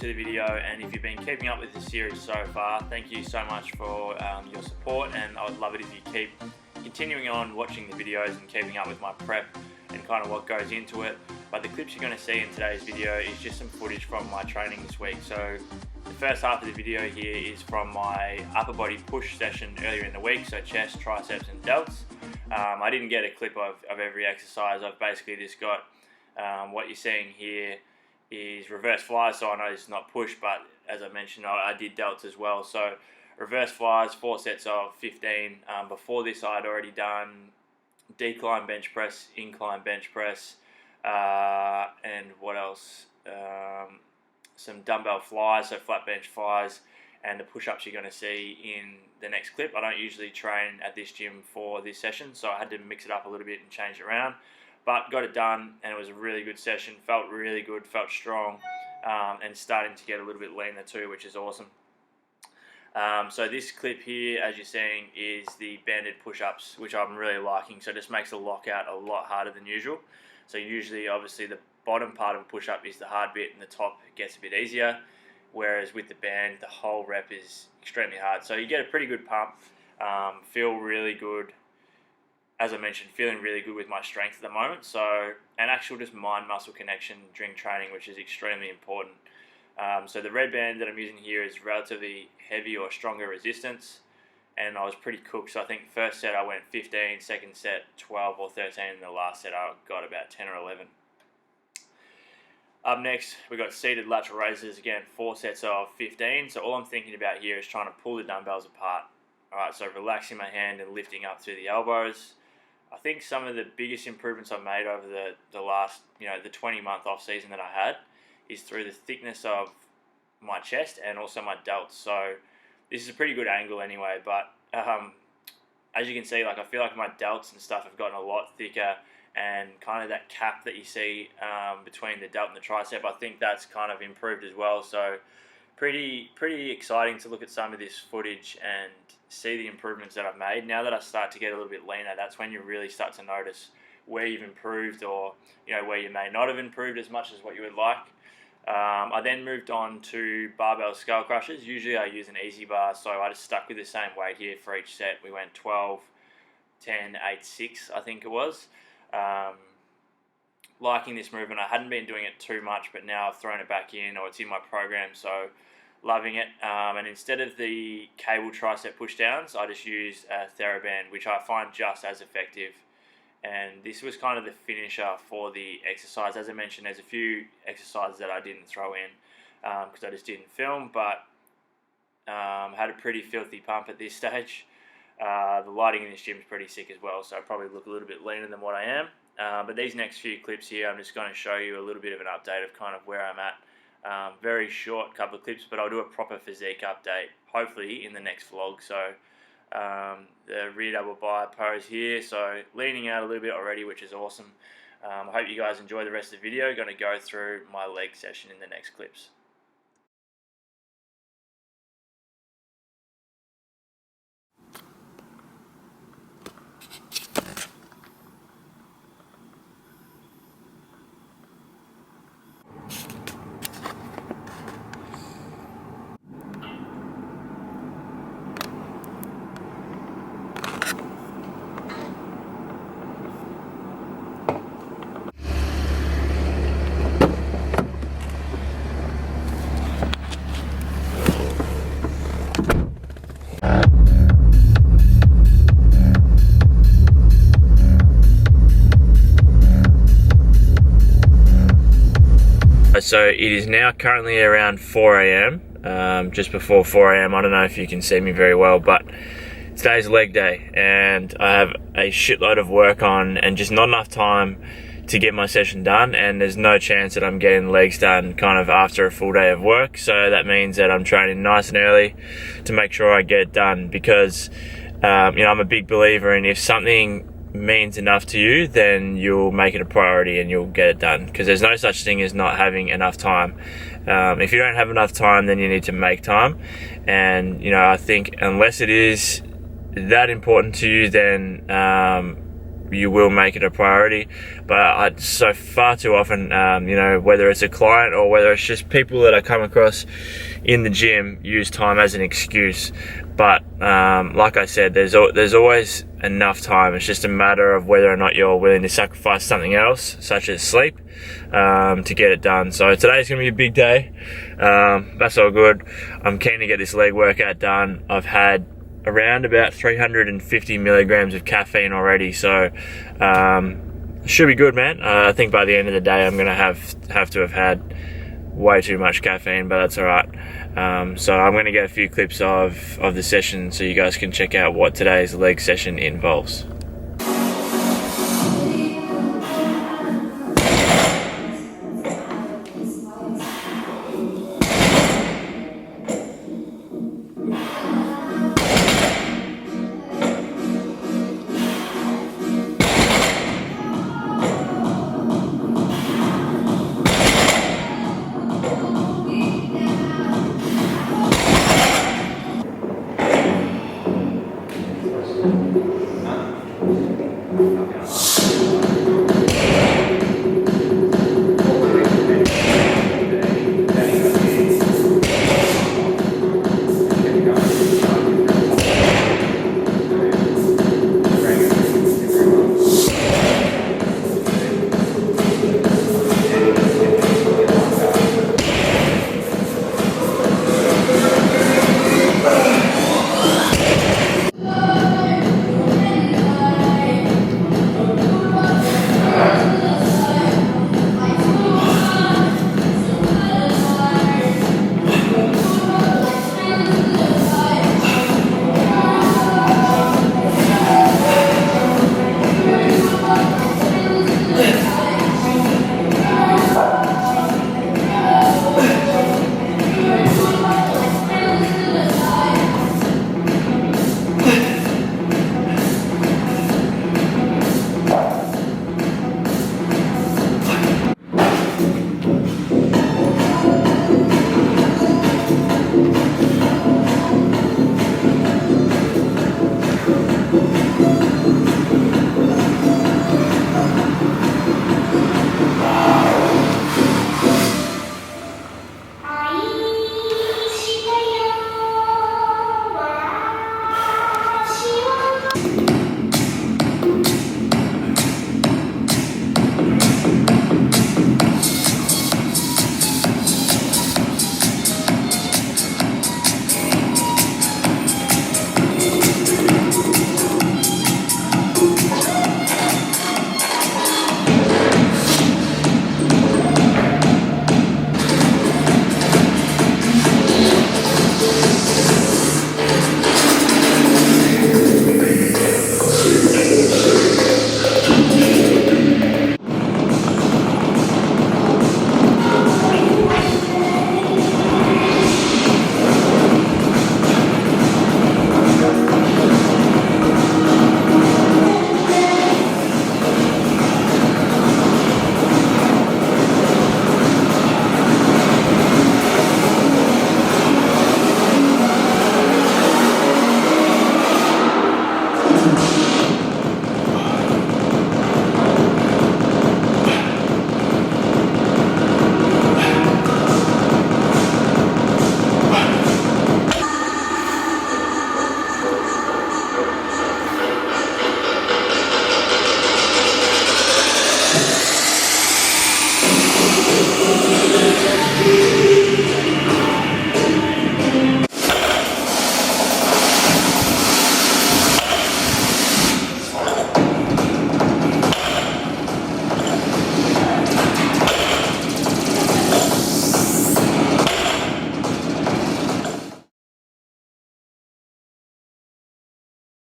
to the video, and if you've been keeping up with the series so far, thank you so much for your support, and I would love it if you keep continuing on watching the videos and keeping up with my prep and kind of what goes into it. But the clips you're going to see in today's video is just some footage from my training this week. So the first half of the video here is from my upper body push session earlier in the week, so chest, triceps and delts. I didn't get a clip of every exercise. I've basically just got what you're seeing here is reverse flies, so I know this is not push, but as I mentioned, I did delts as well. So reverse flies, 4 sets of 15. Before this, I'd already done decline bench press, incline bench press, and what else? Some dumbbell flies, so flat bench flies, and the push-ups you're going to see in the next clip. I don't usually train at this gym for this session, so I had to mix it up a little bit and change it around. But got it done, and it was a really good session. Felt really good, felt strong, and starting to get a little bit leaner too, which is awesome. So this clip here, as you're seeing, is the banded push-ups, which I'm really liking. So it just makes the lockout a lot harder than usual. So usually, obviously, the bottom part of a push-up is the hard bit, and the top gets a bit easier. Whereas with the band, the whole rep is extremely hard. So you get a pretty good pump, feel really good. As I mentioned, feeling really good with my strength at the moment. So an actual just mind-muscle connection during training, which is extremely important. So the red band that I'm using here is relatively heavy or stronger resistance, and I was pretty cooked. So I think first set I went 15, second set 12 or 13, and the last set I got about 10 or 11. Up next, we've got seated lateral raises, again 4 sets of 15. So all I'm thinking about here is trying to pull the dumbbells apart. Alright, so relaxing my hand and lifting up through the elbows. I think some of the biggest improvements I've made over the last, the 20-month off season that I had is through the thickness of my chest and also my delts. So this is a pretty good angle anyway, but as you can see, I feel like my delts and stuff have gotten a lot thicker, and kind of that cap that you see between the delt and the tricep, I think that's kind of improved as well. So pretty exciting to look at some of this footage and see the improvements that I've made. Now that I start to get a little bit leaner, that's when you really start to notice where you've improved, or where you may not have improved as much as what you would like. I then moved on to barbell skull crushers. Usually I use an easy bar, so I just stuck with the same weight here for each set. We went 12, 10, 8, 6, I think it was. Liking this movement. I hadn't been doing it too much, but now I've thrown it back in, or it's in my program, so loving it. And instead of the cable tricep push downs, I just use a TheraBand, which I find just as effective. And this was kind of the finisher for the exercise. As I mentioned, there's a few exercises that I didn't throw in because I just didn't film, but had a pretty filthy pump at this stage. The lighting in this gym is pretty sick as well, so I probably look a little bit leaner than what I am. But these next few clips here, I'm just going to show you a little bit of an update of kind of where I'm at. Very short couple of clips, but I'll do a proper physique update, hopefully in the next vlog. So the rear double bi pose here, so leaning out a little bit already, which is awesome. I hope you guys enjoy the rest of the video. Going to go through my leg session in the next clips. So it is now currently around 4 AM, just before 4 AM. I don't know if you can see me very well, but today's leg day and I have a shitload of work on and just not enough time to get my session done, and there's no chance that I'm getting legs done kind of after a full day of work. So that means that I'm training nice and early to make sure I get it done, because I'm a big believer in, if something means enough to you, then you'll make it a priority and you'll get it done, because there's no such thing as not having enough time. If you don't have enough time, then you need to make time. And I think unless it is that important to you, then you will make it a priority. But so far too often, you know, whether it's a client or whether it's just people that I come across in the gym, use time as an excuse. But like I said, there's always enough time. It's just a matter of whether or not you're willing to sacrifice something else, such as sleep, to get it done. So today's gonna be a big day. That's all good. I'm keen to get this leg workout done. I've had around about 350 milligrams of caffeine already, so should be good, man. I think by the end of the day I'm gonna have to have had way too much caffeine, but that's all right. So I'm gonna get a few clips of the session so you guys can check out what today's leg session involves.